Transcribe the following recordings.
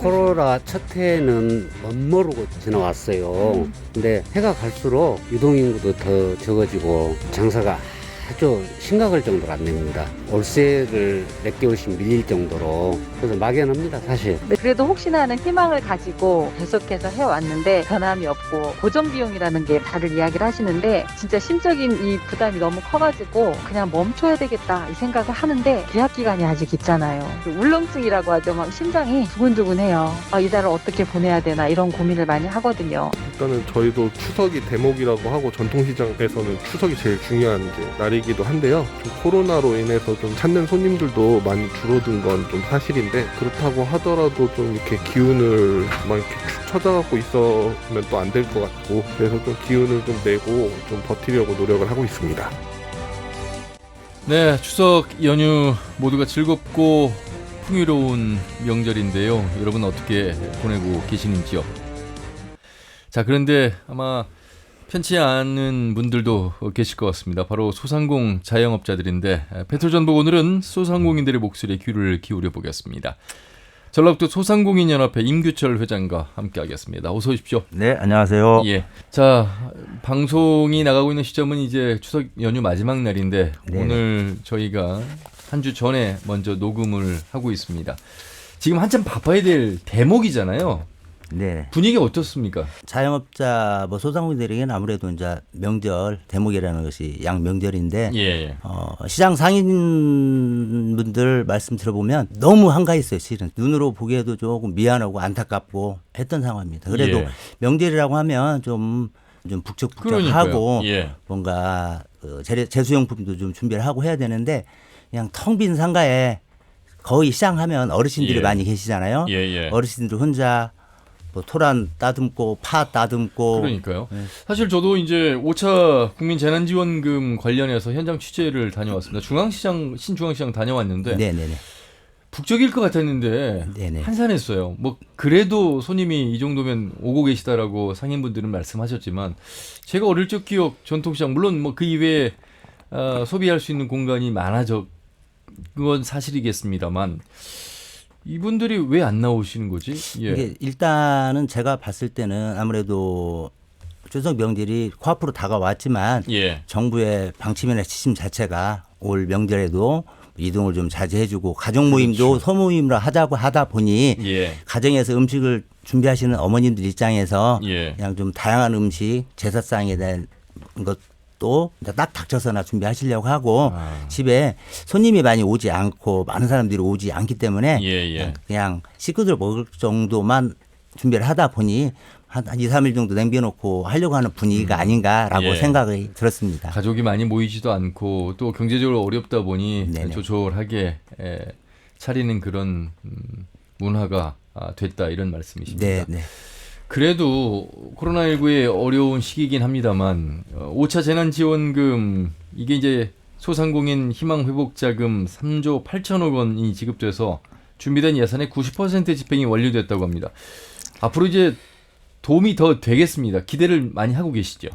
코로나 첫 해에는 멋모르고 지나왔어요. 근데 해가 갈수록 유동인구도 더 적어지고 장사가 아주 심각할 정도로 안 됩니다. 월세를 몇 개월씩 밀릴 정도로. 그래서 막연합니다, 사실. 네, 그래도 혹시나 하는 희망을 가지고 계속해서 해왔는데 변함이 없고 고정 비용이라는 게 다들 이야기를 하시는데 진짜 심적인 이 부담이 너무 커가지고 그냥 멈춰야 되겠다 이 생각을 하는데 계약 기간이 아직 있잖아요. 울렁증이라고 하죠. 막 심장이 두근두근해요. 이 달을 어떻게 보내야 되나 이런 고민을 많이 하거든요. 일단은 저희도 추석이 대목이라고 하고 전통시장에서는 추석이 제일 중요한 이제 날이기도 한데요. 좀 코로나로 인해서 좀 찾는 손님들도 많이 줄어든 건 좀 사실인데 그렇다고 하더라도 좀 이렇게 기운을 막 이렇게 축 처져갖고 있으면 또 안 될 것 같고 그래서 좀 기운을 좀 내고 좀 버티려고 노력을 하고 있습니다. 네, 추석 연휴 모두가 즐겁고 풍요로운 명절인데요. 여러분 어떻게 보내고 계시는지요? 자, 그런데 아마 편치 않은 분들도 계실 것 같습니다. 바로 소상공 자영업자들인데 페트로전북 오늘은 소상공인들의 목소리에 귀를 기울여 보겠습니다. 전라북도 소상공인연합회 임규철 회장과 함께하겠습니다. 어서 오십시오. 네, 안녕하세요. 예. 자, 방송이 나가고 있는 시점은 이제 추석 연휴 마지막 날인데 네. 오늘 저희가 한 주 전에 먼저 녹음을 하고 있습니다. 지금 한참 바빠야 될 대목이잖아요. 네. 분위기 어떻습니까? 자영업자 소상공인들에게는 아무래도 이제 명절 대목이라는 것이 양명절인데 예. 시장 상인분들 말씀 들어보면 너무 한가했어요. 실은 눈으로 보기에도 조금 미안하고 안타깝고 했던 상황입니다. 그래도 예. 명절이라고 하면 좀 북적북적하고 예. 뭔가 제수용품도 좀 준비를 하고 해야 되는데 그냥 텅 빈 상가에 거의 시장하면 어르신들이 예. 많이 계시잖아요. 예. 어르신들 혼자 뭐 토란 따듬고 파 따듬고. 그러니까요. 네. 사실 저도 이제 5차 국민재난지원금 관련해서 현장 취재를 다녀왔습니다. 신중앙시장 다녀왔는데 네네네. 북적일 것 같았는데 네네. 한산했어요. 뭐 그래도 손님이 이 정도면 오고 계시다라고 상인분들은 말씀하셨지만 제가 어릴 적 기억 전통시장 물론 뭐 그 이외에 소비할 수 있는 공간이 많아져 그건 사실이겠습니다만 이분들이 왜 안 나오시는 거지? 예. 이게 일단은 제가 봤을 때는 아무래도 추석 명절이 코앞으로 다가왔지만 예. 정부의 방침이나 지침 자체가 올 명절에도 이동을 좀 자제해주고 가족 모임도 그렇죠. 소모임으로 하자고 하다 보니 예. 가정에서 음식을 준비하시는 어머님들 입장에서 예. 그냥 좀 다양한 음식 제사상에 대한 것도 딱 닥쳐서나 준비하시려고 하고 집에 손님이 많이 오지 않고 많은 사람들이 오지 않기 때문에 예. 그냥 식구들 먹을 정도만 준비를 하다 보니 한 2, 3일 정도 남겨놓고 하려고 하는 분위기가 아닌가라고 예. 생각이 들었습니다. 가족이 많이 모이지도 않고 또 경제적으로 어렵다 보니 네네. 조촐하게 차리는 그런 문화가 됐다 이런 말씀이십니다. 네. 그래도 코로나19의 어려운 시기이긴 합니다만 5차 재난지원금 이게 이제 소상공인 희망회복자금 3조 8천억 원이 지급돼서 준비된 예산의 90% 집행이 완료됐다고 합니다. 앞으로 이제 도움이 더 되겠습니다. 기대를 많이 하고 계시죠?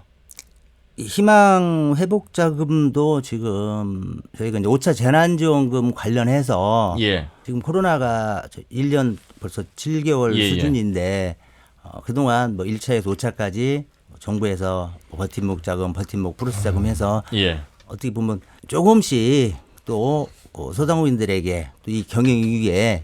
희망 회복 자금도 지금 저희가 이제 5차 재난지원금 관련해서 예. 지금 코로나가 1년 벌써 7개월 예. 수준인데 그동안 뭐 1차에서 5차까지 정부에서 버팀목 자금, 버팀목 플러스 자금 해서 예. 어떻게 보면 조금씩 또 소상공인들에게 또 이 경영 위기에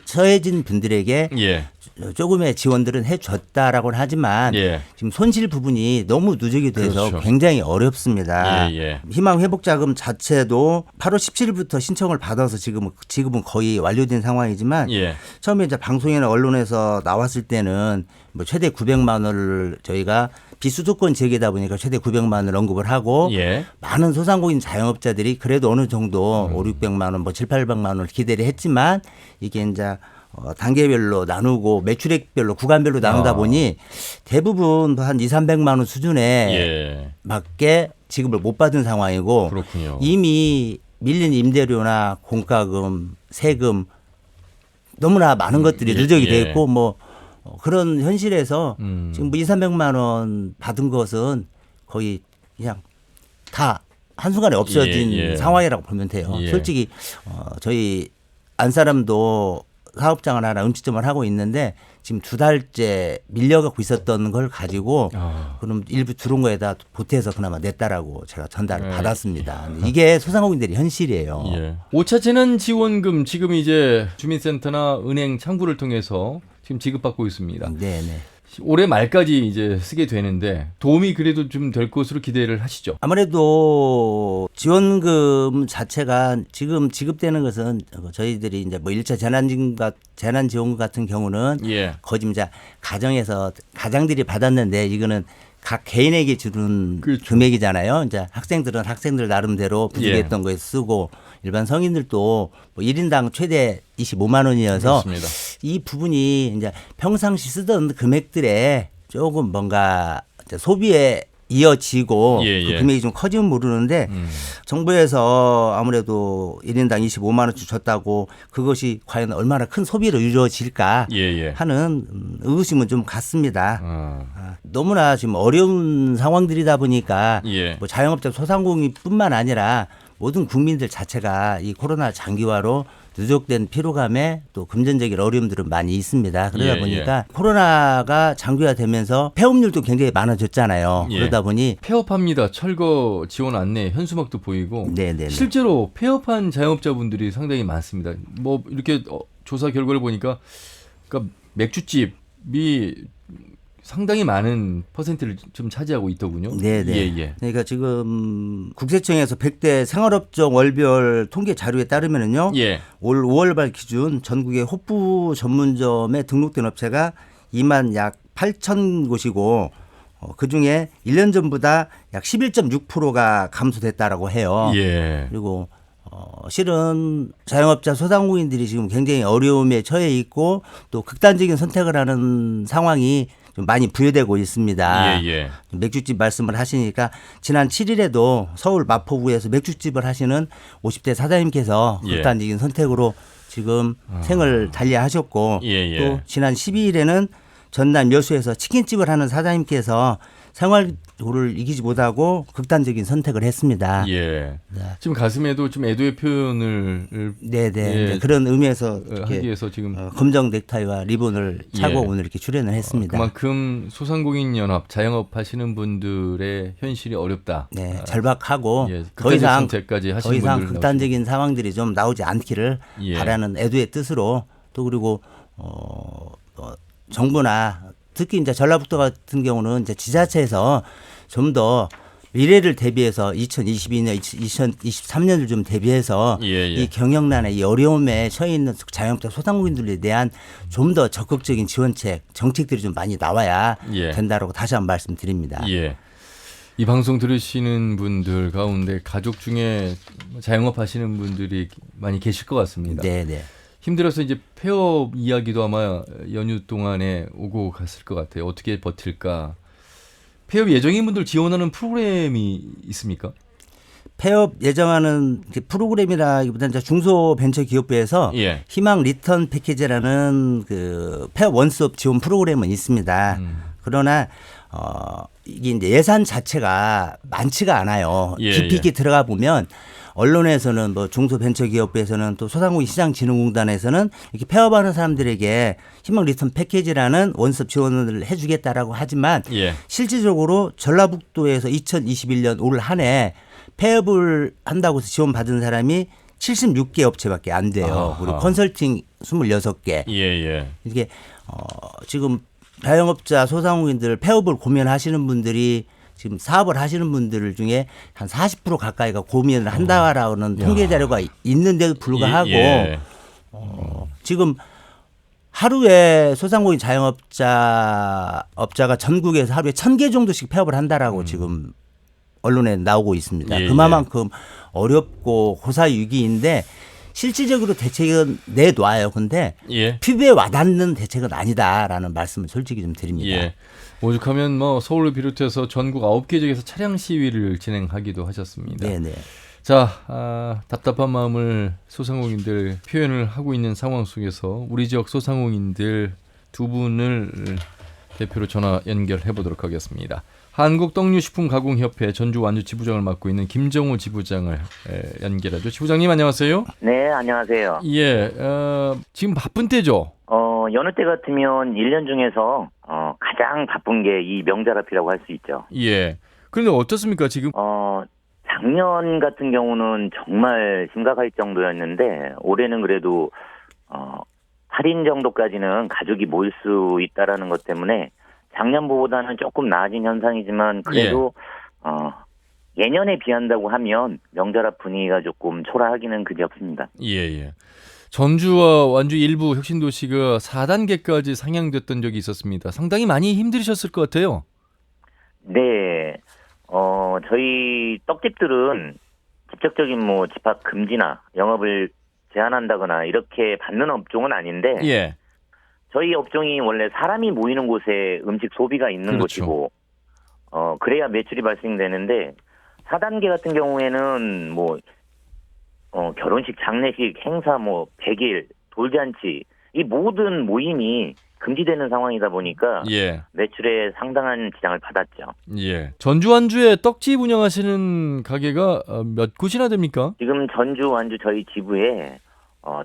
처해진 분들에게 예. 조금의 지원들은 해줬다라고는 하지만 예. 지금 손실 부분이 너무 누적이 돼서 그렇죠. 굉장히 어렵습니다. 예. 희망회복자금 자체도 8월 17일부터 신청을 받아서 지금은 거의 완료된 상황이지만 예. 처음에 이제 방송이나 언론에서 나왔을 때는 뭐 최대 900만 원을 저희가 비수도권 지역이다 보니까 최대 900만 원을 언급을 하고 예. 많은 소상공인 자영업자들이 그래도 어느 정도 5, 600만 원, 뭐 7, 800만 원을 기대를 했지만 이게 이제 단계별로 나누고 매출액별로 구간별로 나누다 보니 대부분 한 2, 300만 원 수준에 예. 맞게 지급을 못 받은 상황이고 그렇군요. 이미 밀린 임대료나 공과금, 세금 너무나 많은 것들이 누적이 돼 있고 뭐 그런 현실에서 지금 뭐 2, 300만 원 받은 것은 거의 그냥 다 한순간에 없어진 상황이라고 보면 돼요. 예. 솔직히 저희 안 사람도 사업장을 하나 음식점을 하고 있는데 지금 2달째 밀려갖고 있었던 걸 가지고 그럼 일부 들어온 거에다 보태서 그나마 냈다라고 제가 전달을 받았습니다. 근데 이게 소상공인들의 현실이에요. 예. 5차 재난지원금 지금 이제 주민센터나 은행 창구를 통해서 지금 지급받고 있습니다. 네네. 올해 말까지 이제 쓰게 되는데 도움이 그래도 좀 될 것으로 기대를 하시죠. 아무래도 지원금 자체가 지금 지급되는 것은 저희들이 이제 뭐 1차 재난지원금 같은 경우는 예. 거의 이제 가정에서 가장들이 받았는데 이거는 각 개인에게 주는 그렇죠. 금액이잖아요. 이제 학생들은 학생들 나름대로 부족했던 거에 쓰고 일반 성인들도 뭐 1인당 최대 25만 원이어서 그렇습니다. 이 부분이 이제 평상시 쓰던 금액들에 조금 뭔가 이제 소비에 이어지고 예, 예. 그 금액이 좀 커지면 모르는데 정부에서 아무래도 1인당 25만 원씩 줬다고 그것이 과연 얼마나 큰 소비로 이루어질까 예. 하는 의구심은 좀 갖습니다. 아. 너무나 지금 어려운 상황들이다 보니까 예. 뭐 자영업자 소상공인뿐만 아니라 모든 국민들 자체가 이 코로나 장기화로 누적된 피로감에 또 금전적인 어려움들은 많이 있습니다. 그러다 예, 보니까 코로나가 장기화되면서 폐업률도 굉장히 많아졌잖아요. 예. 그러다 보니 폐업합니다. 철거 지원 안내 현수막도 보이고 네네. 실제로 폐업한 자영업자분들이 상당히 많습니다. 뭐 이렇게 조사 결과를 보니까 그러니까 맥주집이 상당히 많은 퍼센트를 좀 차지하고 있더군요. 네네. 예. 그러니까 지금 국세청에서 100대 생활업종 월별 통계 자료에 따르면은요. 예. 올 5월 말 기준 전국의 호프 전문점에 등록된 업체가 2만 약 8천 곳이고 그중에 1년 전보다 약 11.6%가 감소됐다라고 해요. 예. 그리고 실은 자영업자 소상공인들이 지금 굉장히 어려움에 처해 있고 또 극단적인 선택을 하는 상황이 좀 많이 부여되고 있습니다. 예. 맥주집 말씀을 하시니까 지난 7일에도 서울 마포구에서 맥주집을 하시는 50대 사장님께서 예. 극단적인 선택으로 지금 생을 달리하셨고 예. 또 지난 12일에는 전남 여수에서 치킨집을 하는 사장님께서 생활고를 이기지 못하고 극단적인 선택을 했습니다. 예. 네. 지금 가슴에도 좀 애도의 표현을 네네. 예. 그런 의미에서 하기 이렇게 위해서 지금 검정 넥타이와 리본을 차고 예. 오늘 이렇게 출연을 했습니다. 그만큼 소상공인 연합 자영업 하시는 분들의 현실이 어렵다. 네, 절박하고 예, 더 이상 선택까지 더 하시는 이상 분들 극단적인 상황들이 좀 나오지 않기를 예. 바라는 애도의 뜻으로 또 그리고 정부나 특히 이제 전라북도 같은 경우는 이제 지자체에서 좀 더 미래를 대비해서 2022년, 2023년을 좀 대비해서 예. 이 경영난의 이 어려움에 처해 있는 자영업자 소상공인들에 대한 좀 더 적극적인 지원책, 정책들이 좀 많이 나와야 예. 된다라고 다시 한번 말씀드립니다. 예. 이 방송 들으시는 분들 가운데 가족 중에 자영업 하시는 분들이 많이 계실 것 같습니다. 네. 힘들어서 이제 폐업 이야기도 아마 연휴 동안에 오고 갔을 것 같아요. 어떻게 버틸까? 폐업 예정인 분들 지원하는 프로그램이 있습니까? 폐업 예정하는 프로그램이라기보다는 중소벤처기업부에서 예. 희망 리턴 패키지라는 그 폐업 원스톱 지원 프로그램은 있습니다. 그러나 이게 이제 예산 자체가 많지가 않아요. 예, 깊이 있게 들어가 보면 언론에서는 뭐 중소벤처기업부에서는 또 소상공인 시장진흥공단에서는 이렇게 폐업하는 사람들에게 희망 리턴 패키지라는 원스톱 지원을 해주겠다라고 하지만 예. 실질적으로 전라북도에서 2021년 올 한 해 폐업을 한다고 해서 지원받은 사람이 76개 업체밖에 안 돼요. 아하. 그리고 컨설팅 26개. 예. 이게 지금 자영업자 소상공인들 폐업을 고민하시는 분들이 지금 사업을 하시는 분들 중에 한 40% 가까이가 고민을 한다라는 통계 자료가 있는데도 불구하고 예. 지금 하루에 소상공인 업자가 전국에서 하루에 1,000개 정도씩 폐업을 한다라고 지금 언론에 나오고 있습니다. 예, 그만큼 어렵고 고사위기인데 실질적으로 대책은 내놔요. 근데 예. 피부에 와닿는 대책은 아니다라는 말씀을 솔직히 좀 드립니다. 예. 오죽하면 뭐 서울을 비롯해서 전국 9개 지역에서 차량 시위를 진행하기도 하셨습니다. 네네. 자, 답답한 마음을 소상공인들 표현을 하고 있는 상황 속에서 우리 지역 소상공인들 두 분을 대표로 전화 연결해 보도록 하겠습니다. 한국떡류식품가공협회 전주 완주 지부장을 맡고 있는 김정호 지부장을 연결하죠. 지부장님 안녕하세요. 네, 안녕하세요. 예, 지금 바쁜 때죠? 여느 때 같으면 1년 중에서 가장 바쁜 게 이 명절 앞이라고 할 수 있죠. 예. 그런데 어떻습니까 지금? 작년 같은 경우는 정말 심각할 정도였는데 올해는 그래도 8인 정도까지는 가족이 모일 수 있다라는 것 때문에 작년보다는 조금 나아진 현상이지만 그래도 예년에 비한다고 하면 명절 앞 분위기가 조금 초라하기는 그지없습니다. 예. 전주와 완주 일부 혁신도시가 4단계까지 상향됐던 적이 있었습니다. 상당히 많이 힘드셨을 것 같아요. 네. 저희 떡집들은 직접적인 뭐 집합 금지나 영업을 제한한다거나 이렇게 받는 업종은 아닌데 예. 저희 업종이 원래 사람이 모이는 곳에 음식 소비가 있는 그렇죠. 곳이고 그래야 매출이 발생되는데 4단계 같은 경우에는 뭐 결혼식, 장례식, 행사, 뭐 100일, 돌잔치 이 모든 모임이 금지되는 상황이다 보니까 예. 매출에 상당한 지장을 받았죠. 예. 전주 완주에 떡집 운영하시는 가게가 몇 곳이나 됩니까? 지금 전주, 완주 저희 지부에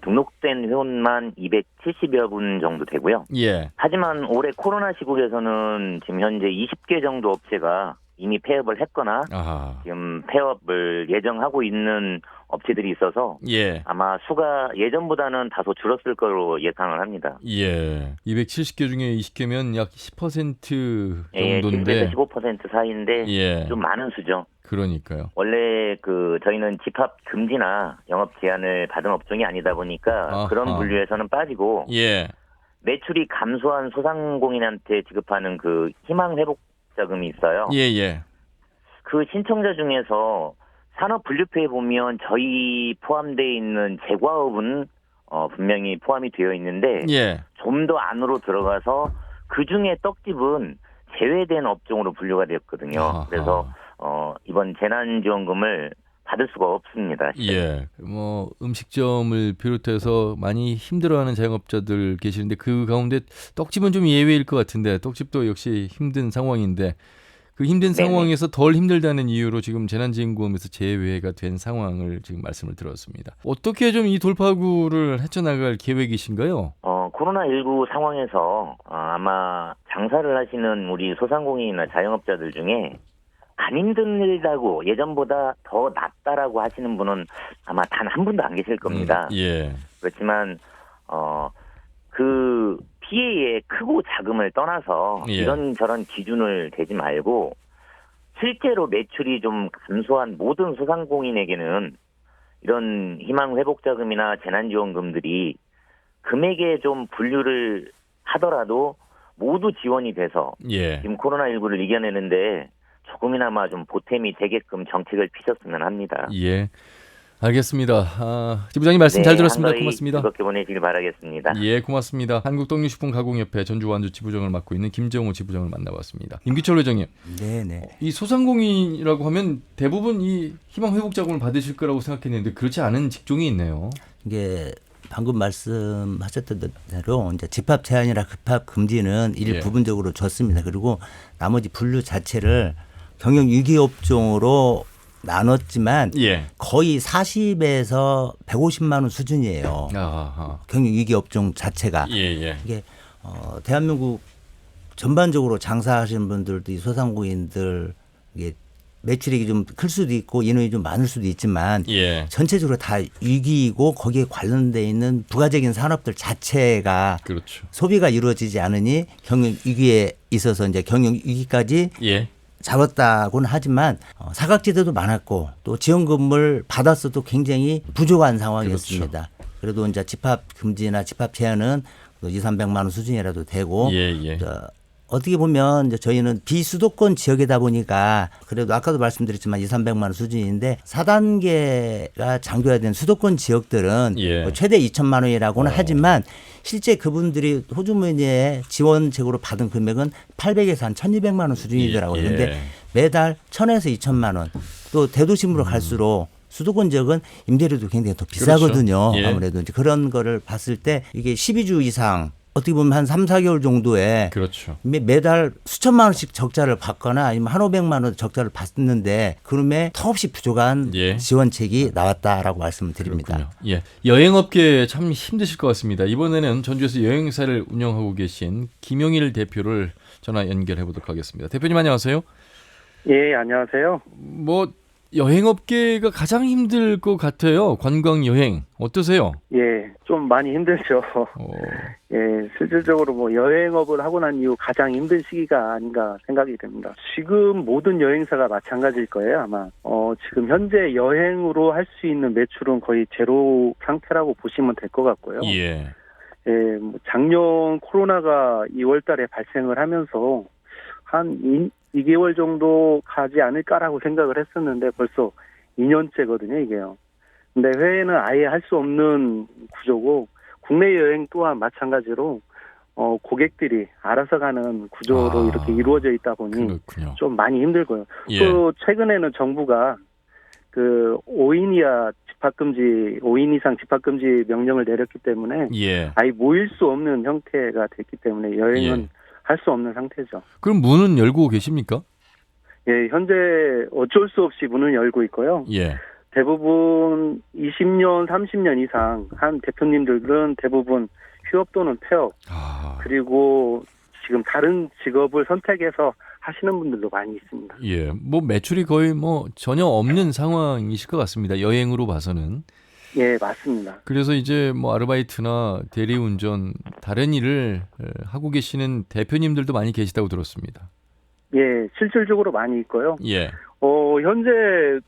등록된 회원만 270여 분 정도 되고요. 예. 하지만 올해 코로나 시국에서는 지금 현재 20개 정도 업체가 이미 폐업을 했거나 아하. 지금 폐업을 예정하고 있는 업체들이 있어서 예. 아마 수가 예전보다는 다소 줄었을 거로 예상을 합니다. 예. 270개 중에 20개면 약 10% 예, 정도인데. 10에서 15% 사이인데 예. 좀 많은 수죠. 그러니까요. 원래 저희는 집합 금지나 영업 제한을 받은 업종이 아니다 보니까 아하. 그런 분류에서는 빠지고 예. 매출이 감소한 소상공인한테 지급하는 그 희망 회복 자금이 있어요. 예. 그 신청자 중에서 산업 분류표에 보면 저희 포함되어 있는 제과업은 분명히 포함이 되어 있는데 예. 좀 더 안으로 들어가서 그 중에 떡집은 제외된 업종으로 분류가 되었거든요. 아하. 그래서 이번 재난지원금을 받을 수가 없습니다. 예. 뭐 음식점을 비롯해서 많이 힘들어하는 자영업자들 계시는데 그 가운데 떡집은 좀 예외일 것 같은데 떡집도 역시 힘든 상황인데 그 힘든 네네. 상황에서 덜 힘들다는 이유로 지금 재난지원금에서 제외가 된 상황을 지금 말씀을 들었습니다. 어떻게 좀 이 돌파구를 헤쳐나갈 계획이신가요? 코로나19 상황에서 아마 장사를 하시는 우리 소상공인이나 자영업자들 중에 안 힘들다고 예전보다 더 낫다라고 하시는 분은 아마 단 한 분도 안 계실 겁니다. 예. 그렇지만 그 피해의 크고 작음을 떠나서 예. 이런저런 기준을 대지 말고 실제로 매출이 좀 감소한 모든 소상공인에게는 이런 희망 회복 자금이나 재난지원금들이 금액에 좀 분류를 하더라도 모두 지원이 돼서 예. 지금 코로나19를 이겨내는데 조금이나마 좀 보탬이 되게끔 정책을 피셨으면 합니다. 예. 알겠습니다. 지부장님 말씀 잘 들었습니다. 한가위 고맙습니다. 즐겁게 보내시길 바라겠습니다. 예, 고맙습니다. 한국떡류식품가공협회 전주 완주 지부장을 맡고 있는 김정호 지부장을 만나봤습니다. 임규철 회장님, 네네. 이 소상공인이라고 하면 대부분 이 희망 회복 자금을 받으실 거라고 생각했는데 그렇지 않은 직종이 있네요. 이게 방금 말씀하셨던 대로 이제 집합 제한이나 급합 금지는 예. 부분적으로 줬습니다. 그리고 나머지 분류 자체를 경영 위기 업종으로 나눴지만 예. 거의 40에서 150만 원 수준이에요. 아하. 경영 위기 업종 자체가. 예. 이게 대한민국 전반적으로 장사하시는 분들도 이 소상공인들 이게 매출액이 좀 클 수도 있고 인원이 좀 많을 수도 있지만 예. 전체적으로 다 위기이고 거기에 관련돼 있는 부가적인 산업들 자체가 그렇죠. 소비가 이루어지지 않으니 경영 위기에 있어서 이제 경영 위기까지 예. 잡았다고는 하지만 사각지대도 많았고 또 지원금을 받았어도 굉장히 부족한 상황이었습니다. 그렇죠. 그래도 이제 집합 금지나 집합 제한은 200~300만 원 수준이라도 되고 예. 어떻게 보면 이제 저희는 비수도권 지역이다 보니까 그래도 아까도 말씀드렸지만 200~300만 원 수준인데 4단계가 장교화된 수도권 지역들은 예. 뭐 최대 2천만 원이라고는 하지만 실제 그분들이 호주머니에 지원책으로 받은 금액은 800에서 한 1,200만 원 수준이더라고요. 예. 그런데 매달 1,000에서 2천만 원. 또 대도심으로 갈수록 수도권 지역은 임대료도 굉장히 더 비싸거든요. 그렇죠. 예. 아무래도 이제 그런 거를 봤을 때 이게 12주 이상 어떻게 보면 한 3, 4개월 정도에 그렇죠. 매달 수천만 원씩 적자를 받거나 아니면 한 500만 원 적자를 받는데 그럼에 턱없이 부족한 예. 지원책이 나왔다라고 말씀을 드립니다. 그렇군요. 예, 여행업계 참 힘드실 것 같습니다. 이번에는 전주에서 여행사를 운영하고 계신 김용일 대표를 전화 연결해 보도록 하겠습니다. 대표님 안녕하세요. 예, 안녕하세요. 뭐 여행업계가 가장 힘들 것 같아요. 관광 여행 어떠세요? 예, 좀 많이 힘들죠. 예, 실질적으로 뭐 여행업을 하고 난 이후 가장 힘든 시기가 아닌가 생각이 됩니다. 지금 모든 여행사가 마찬가지일 거예요, 아마. 지금 현재 여행으로 할 수 있는 매출은 거의 제로 상태라고 보시면 될 것 같고요. 예. 예, 뭐 작년 코로나가 2월 달에 발생을 하면서 한 2개월 정도 가지 않을까라고 생각을 했었는데 벌써 2년째거든요, 이게요. 근데 해외는 아예 할 수 없는 구조고 국내 여행 또한 마찬가지로 고객들이 알아서 가는 구조로 이렇게 이루어져 있다 보니 그렇군요. 좀 많이 힘들고요. 예. 또 최근에는 정부가 그 5인 이하 집합금지, 5인 이상 집합금지 명령을 내렸기 때문에 예. 아예 모일 수 없는 형태가 됐기 때문에 여행은 예. 할 수 없는 상태죠. 그럼 문은 열고 계십니까? 예, 현재 어쩔 수 없이 문을 열고 있고요. 예. 대부분 20년, 30년 이상 한 대표님들은 대부분 휴업 또는 폐업, 그리고 지금 다른 직업을 선택해서 하시는 분들도 많이 있습니다. 예. 뭐 매출이 거의 뭐 전혀 없는 상황이실 것 같습니다. 여행으로 봐서는. 예, 맞습니다. 그래서 이제 뭐 아르바이트나 대리운전 다른 일을 하고 계시는 대표님들도 많이 계시다고 들었습니다. 예, 실질적으로 많이 있고요. 예. 현재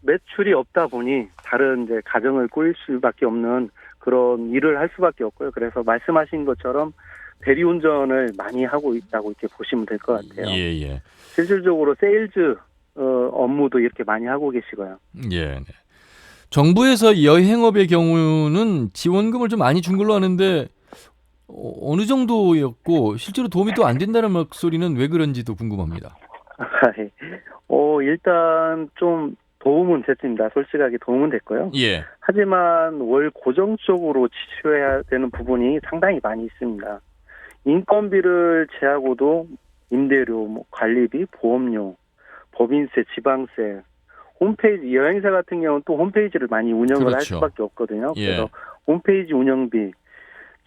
매출이 없다 보니 다른 이제 가정을 꾸릴 수밖에 없는 그런 일을 할 수밖에 없고요. 그래서 말씀하신 것처럼 대리운전을 많이 하고 있다고 이렇게 보시면 될 것 같아요. 예, 예. 실질적으로 세일즈 업무도 이렇게 많이 하고 계시고요. 예. 네. 정부에서 여행업의 경우는 지원금을 좀 많이 준 걸로 아는데 어느 정도였고 실제로 도움이 또 안 된다는 목소리는 왜 그런지도 궁금합니다. 일단 좀 도움은 됐습니다. 솔직하게 도움은 됐고요. 예. 하지만 월 고정적으로 지출해야 되는 부분이 상당히 많이 있습니다. 인건비를 제하고도 임대료, 뭐 관리비, 보험료, 법인세, 지방세, 홈페이지, 여행사 같은 경우는 또 홈페이지를 많이 운영을 할 그렇죠. 수밖에 없거든요. 예. 그래서 홈페이지 운영비,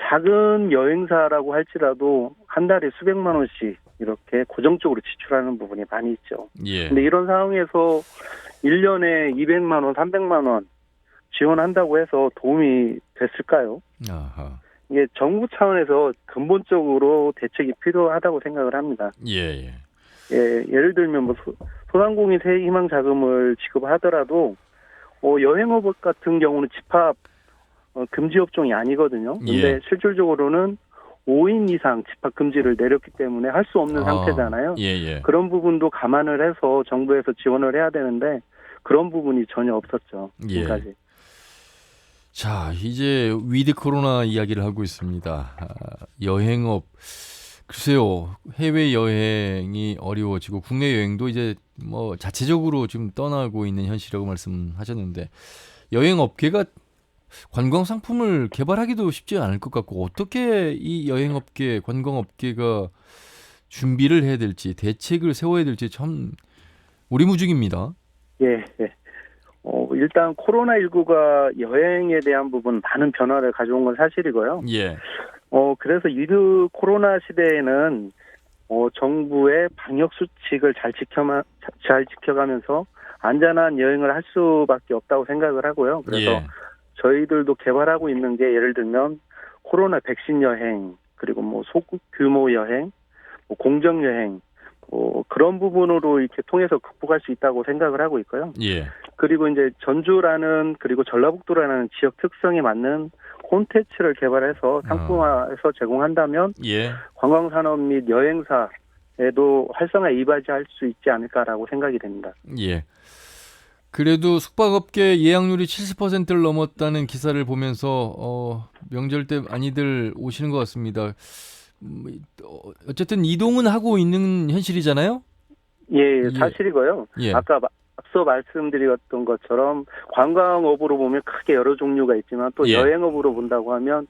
작은 여행사라고 할지라도 한 달에 수백만 원씩 이렇게 고정적으로 지출하는 부분이 많이 있죠. 예. 근데 이런 상황에서 1년에 200만 원, 300만 원 지원한다고 해서 도움이 됐을까요? 아하. 이게 정부 차원에서 근본적으로 대책이 필요하다고 생각을 합니다. 예, 예. 예, 예를 들면 뭐 소상공인 세희망 자금을 지급하더라도 여행업 같은 경우는 집합 금지 업종이 아니거든요. 근데 예. 실질적으로는 5인 이상 집합 금지를 내렸기 때문에 할 수 없는 상태잖아요. 예, 예. 그런 부분도 감안을 해서 정부에서 지원을 해야 되는데 그런 부분이 전혀 없었죠. 예. 지금까지. 자, 이제 위드 코로나 이야기를 하고 있습니다. 여행업 글쎄요, 해외 여행이 어려워지고 국내 여행도 이제 뭐 자체적으로 지금 떠나고 있는 현실이라고 말씀하셨는데 여행 업계가 관광 상품을 개발하기도 쉽지 않을 것 같고 어떻게 이 여행 업계, 관광 업계가 준비를 해야 될지 대책을 세워야 될지 참 오리무중입니다. 예. 일단 코로나19가 여행에 대한 부분 많은 변화를 가져온 건 사실이고요. 예. 그래서 위드 코로나 시대에는 정부의 방역 수칙을 잘 지켜가면서 안전한 여행을 할 수밖에 없다고 생각을 하고요. 그래서 예. 저희들도 개발하고 있는 게 예를 들면 코로나 백신 여행, 그리고 뭐 소규모 여행, 뭐 공정 여행, 그런 부분으로 이렇게 통해서 극복할 수 있다고 생각을 하고 있고요. 예. 그리고 이제 전주라는 그리고 전라북도라는 지역 특성에 맞는 콘텐츠를 개발해서 상품화해서 제공한다면 예. 관광산업 및 여행사에도 활성화에 이바지할 수 있지 않을까라고 생각이 됩니다. 예. 그래도 숙박업계 예약률이 70%를 넘었다는 기사를 보면서 명절 때 많이들 오시는 것 같습니다. 어쨌든 이동은 하고 있는 현실이잖아요. 예, 사실이고요. 예. 아까 앞서 말씀드렸던 것처럼 관광업으로 보면 크게 여러 종류가 있지만 또 예. 여행업으로 본다고 하면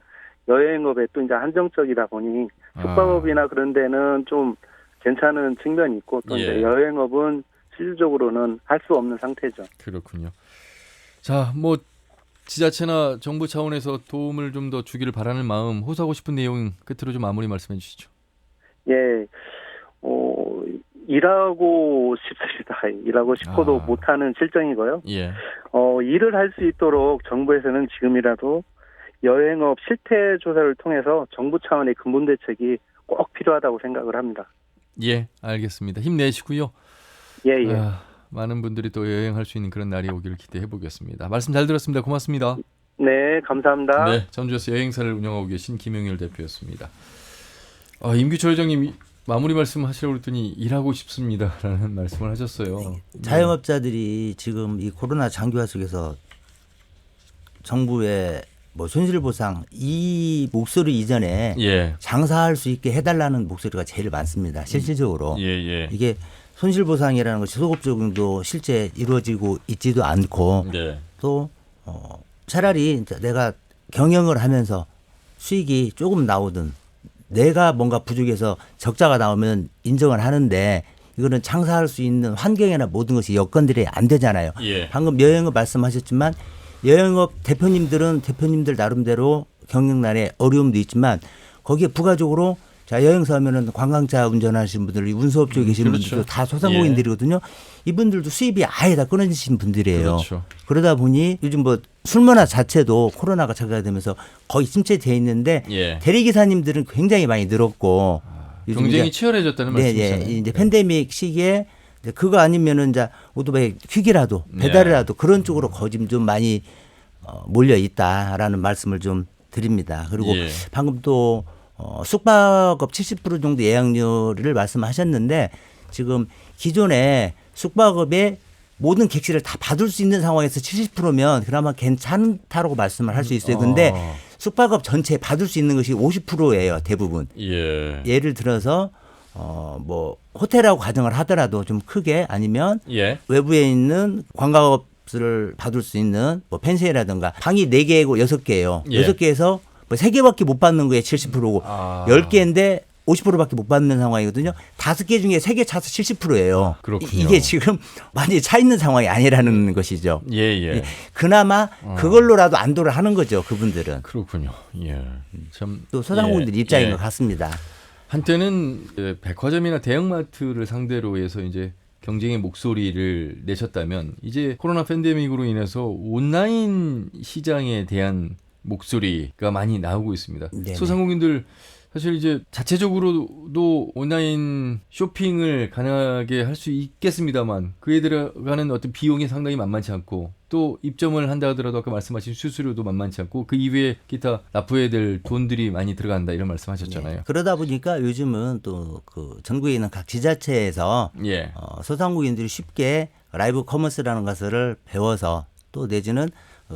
여행업에 또 이제 한정적이다 보니 숙박업이나 그런 데는 좀 괜찮은 측면이 있고 또 예. 이제 여행업은 실질적으로는 할 수 없는 상태죠. 그렇군요. 자, 뭐 지자체나 정부 차원에서 도움을 좀 더 주기를 바라는 마음, 호소하고 싶은 내용 끝으로 좀 마무리 말씀해 주시죠. 예, 일하고 싶습니다. 일하고 싶어도 못하는 실정이고요. 예. 일을 할 수 있도록 정부에서는 지금이라도 여행업 실태 조사를 통해서 정부 차원의 근본 대책이 꼭 필요하다고 생각을 합니다. 예, 알겠습니다. 힘내시고요. 예, 예. 많은 분들이 또 여행할 수 있는 그런 날이 오기를 기대해 보겠습니다. 말씀 잘 들었습니다. 고맙습니다. 네, 감사합니다. 네, 전주에서 여행사를 운영하고 계신 김영일 대표였습니다. 임규철 회장님 마무리 말씀 하시려고 했더니 일하고 싶습니다라는 말씀을 하셨어요. 자영업자들이 지금 이 코로나 장기화 속에서 정부의 뭐 손실보상 이 목소리 이전에 예. 장사할 수 있게 해달라는 목소리가 제일 많습니다. 실질적으로 예. 이게 손실보상이라는 것이 소급 적용도 실제 이루어지고 있지도 않고 네. 또 차라리 이제 내가 경영을 하면서 수익이 조금 나오든 내가 뭔가 부족해서 적자가 나오면 인정을 하는데 이거는 장사할 수 있는 환경이나 모든 것이 여건들이 안 되잖아요. 예. 방금 여행업 말씀하셨지만 여행업 대표님들은 대표님들 나름대로 경영난에 어려움도 있지만 거기에 부가적으로 자 여행사 하면은 관광차 운전하시는 분들, 운수업 쪽에 계시는 그렇죠. 분들도 다 소상공인들이거든요. 이분들도 수입이 아예 다 끊어지신 분들이에요. 그렇죠. 그러다 보니 요즘 뭐 술문화 자체도 코로나가 장기화되면서 거의 침체돼 있는데 예. 대리기사님들은 굉장히 많이 늘었고 요즘 경쟁이 이제 치열해졌다는 네, 말씀이잖아요. 네. 이제 팬데믹 시기에 이제 그거 아니면은 이제 오토바이 퀵이라도 배달이라도 그런 쪽으로 거짐 좀 많이 몰려 있다라는 말씀을 좀 드립니다. 그리고 예. 방금 또 숙박업 70% 정도 예약률을 말씀하셨는데 지금 기존에 숙박업의 모든 객실을 다 받을 수 있는 상황에서 70%면 그나마 괜찮다라고 말씀을 할 수 있어요. 근데 숙박업 전체에 받을 수 있는 것이 50%예요. 대부분. 예. 예를 들어서 뭐 호텔하고 가정을 하더라도 좀 크게 아니면 예. 외부에 있는 관광업을 받을 수 있는 뭐 펜션이라든가 방이 4개고 6개예요. 예. 6개에서 뭐 3개밖에 못 받는 거에 70%고 10개인데 50%밖에 못 받는 상황이거든요. 5개 중에 3개 차서 70%예요. 그렇군요. 이게 지금 많이 차 있는 상황이 아니라는 것이죠. 예. 그나마 그걸로라도 안도를 하는 거죠. 그분들은. 그렇군요. 예. 참 또 소상공인들 입장인 예. 것 같습니다. 한때는 백화점이나 대형마트를 상대로 해서 이제 경쟁의 목소리를 내셨다면 이제 코로나 팬데믹으로 인해서 온라인 시장에 대한 목소리가 많이 나오고 있습니다. 네네. 소상공인들 사실 이제 자체적으로도 온라인 쇼핑을 가능하게 할 수 있겠습니다만 그에 들어가는 어떤 비용이 상당히 만만치 않고 또 입점을 한다 하더라도 아까 말씀하신 수수료도 만만치 않고 그 이외에 기타 납부해야 될 돈들이 많이 들어간다 이런 말씀하셨잖아요. 네. 그러다 보니까 요즘은 또 그 전국에 있는 각 지자체에서 예. 소상공인들이 쉽게 라이브 커머스라는 것을 배워서 또 내지는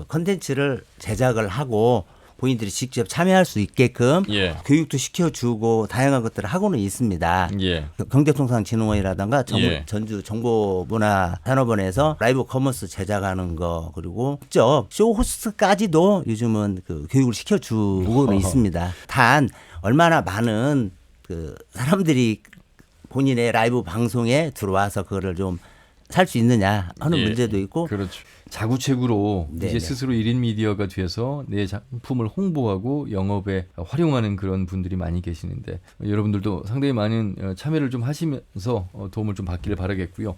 컨텐츠를 제작을 하고 본인들이 직접 참여할 수 있게끔 예. 교육도 시켜주고 다양한 것들을 하고는 있습니다. 예. 경제통상진흥원이라든가 예. 전주 정보문화산업원에서 라이브 커머스 제작하는 거 그리고 직접 쇼 호스트까지도 요즘은 그 교육을 시켜주고는 있습니다. 단 얼마나 많은 그 사람들이 본인의 라이브 방송에 들어와서 그거를 좀 살 수 있느냐 하는 예. 문제도 있고 그렇죠. 자구책으로 네네. 이제 스스로 1인 미디어가 돼서 내 작품을 홍보하고 영업에 활용하는 그런 분들이 많이 계시는데 여러분들도 상당히 많은 참여를 좀 하시면서 도움을 좀 받기를 바라겠고요.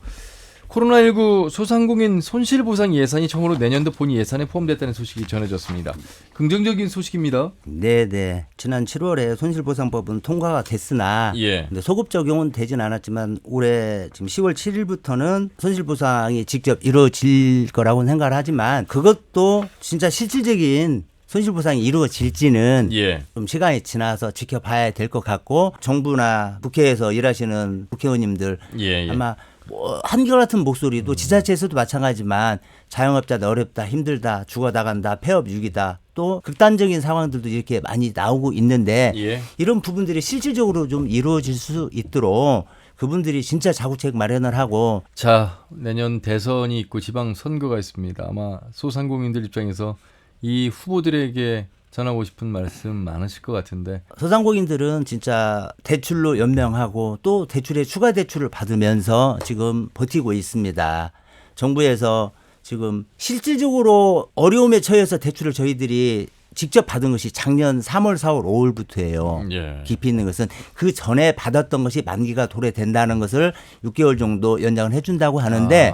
코로나19 소상공인 손실보상 예산이 처음으로 내년도 본 예산에 포함됐다는 소식이 전해졌습니다. 긍정적인 소식입니다. 네네. 지난 7월에 손실보상법은 통과가 됐으나 예. 근데 소급 적용은 되진 않았지만 올해 지금 10월 7일부터는 손실보상이 직접 이루어질 거라고 생각을 하지만 그것도 진짜 실질적인 손실보상이 이루어질지는 예. 좀 시간이 지나서 지켜봐야 될 것 같고 정부나 국회에서 일하시는 국회의원님들 예. 아마 뭐 한결같은 목소리도 지자체에서도 마찬가지지만 자영업자들 어렵다 힘들다 죽어나간다 폐업 위기다 또 극단적인 상황들도 이렇게 많이 나오고 있는데 예. 이런 부분들이 실질적으로 좀 이루어질 수 있도록 그분들이 진짜 자구책 마련을 하고 자, 내년 대선이 있고 지방 선거가 있습니다. 아마 소상공인들 입장에서 이 후보들에게 전하고 싶은 말씀 많으실 것 같은데. 소상공인들은 진짜 대출로 연명하고 또 대출에 추가 대출을 받으면서 지금 버티고 있습니다. 정부에서 지금 실질적으로 어려움에 처해서 대출을 저희들이 직접 받은 것이 작년 3월, 4월, 5월부터예요. 예. 깊이 있는 것은 그 전에 받았던 것이 만기가 도래된다는 것을 6개월 정도 연장을 해준다고 하는데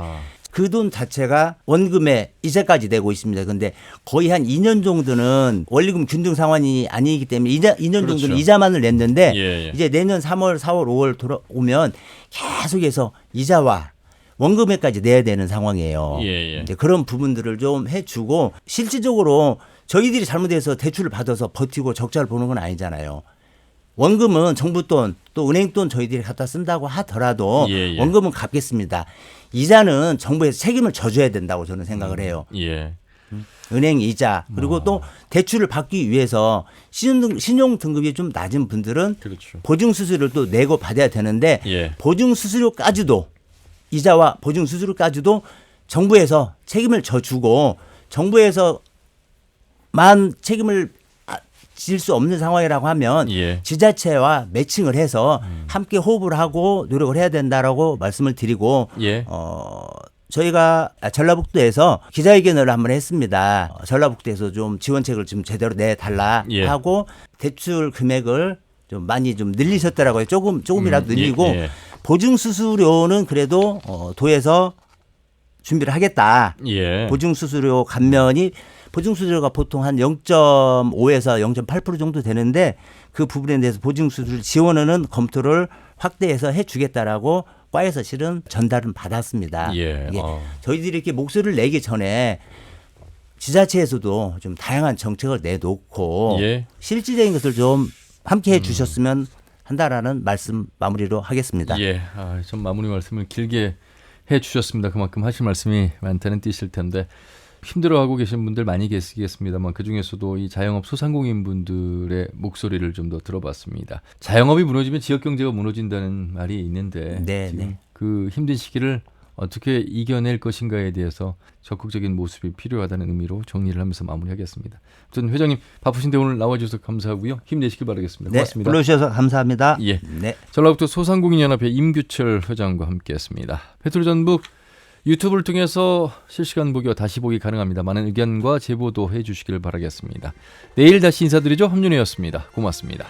그 돈 자체가 원금에 이자까지 내고 있습니다. 그런데 거의 한 2년 정도는 원리금 균등 상환이 아니기 때문에 2년 그렇죠. 정도는 이자만을 냈는데 예. 이제 내년 3월, 4월, 5월 돌아오면 계속해서 이자와 원금에까지 내야 되는 상황이에요. 예. 이제 그런 부분들을 좀 해주고 실질적으로 저희들이 잘못해서 대출을 받아서 버티고 적자를 보는 건 아니잖아요. 원금은 정부 돈 또 은행 돈 저희들이 갖다 쓴다고 하더라도 예. 원금은 갚겠습니다. 이자는 정부에서 책임을 져줘야 된다고 저는 생각을 해요. 예. 은행 이자 그리고 또 대출을 받기 위해서 신용 등급이 좀 낮은 분들은 그렇죠. 보증 수수료를 또 내고 받아야 되는데 예. 보증 수수료까지도 이자와 보증 수수료까지도 정부에서 책임을 져주고 정부에서만 책임을 질 수 없는 상황이라고 하면 예. 지자체와 매칭을 해서 함께 호흡을 하고 노력을 해야 된다라고 말씀을 드리고 예. 저희가 전라북도에서 기자회견을 한번 했습니다. 전라북도에서 좀 지원책을 좀 제대로 내달라 예. 하고 대출 금액을 좀 많이 좀 늘리셨더라고요. 조금이라도 늘리고 예. 보증 보증 수수료는 그래도 도에서 준비를 하겠다. 예. 보증 수수료 감면이 보증 수수료가 보통 한 0.5에서 0.8% 정도 되는데 그 부분에 대해서 보증 수수료 지원하는 검토를 확대해서 해주겠다라고 과에서 실은 전달은 받았습니다. 예. 이게 저희들이 이렇게 목소리를 내기 전에 지자체에서도 좀 다양한 정책을 내놓고 예. 실질적인 것을 좀 함께 해주셨으면 한다라는 말씀 마무리로 하겠습니다. 예. 좀 마무리 말씀을 길게 해 주셨습니다. 그만큼 하실 말씀이 많다는 뜻일 텐데 힘들어하고 계신 분들 많이 계시겠습니다만 그중에서도 이 자영업 소상공인 분들의 목소리를 좀 더 들어봤습니다. 자영업이 무너지면 지역 경제가 무너진다는 말이 있는데 네, 지금 네. 그 힘든 시기를 어떻게 이겨낼 것인가에 대해서 적극적인 모습이 필요하다는 의미로 정리를 하면서 마무리하겠습니다. 아무튼 회장님 바쁘신데 오늘 나와주셔서 감사하고요. 힘내시길 바라겠습니다. 네, 고맙습니다. 불러주셔서 감사합니다. 예. 네. 전라북도 소상공인연합회 임규철 회장과 함께했습니다. 페트로전북 유튜브를 통해서 실시간 보기와 다시 보기 가능합니다. 많은 의견과 제보도 해주시길 바라겠습니다. 내일 다시 인사드리죠. 함윤혜였습니다. 고맙습니다.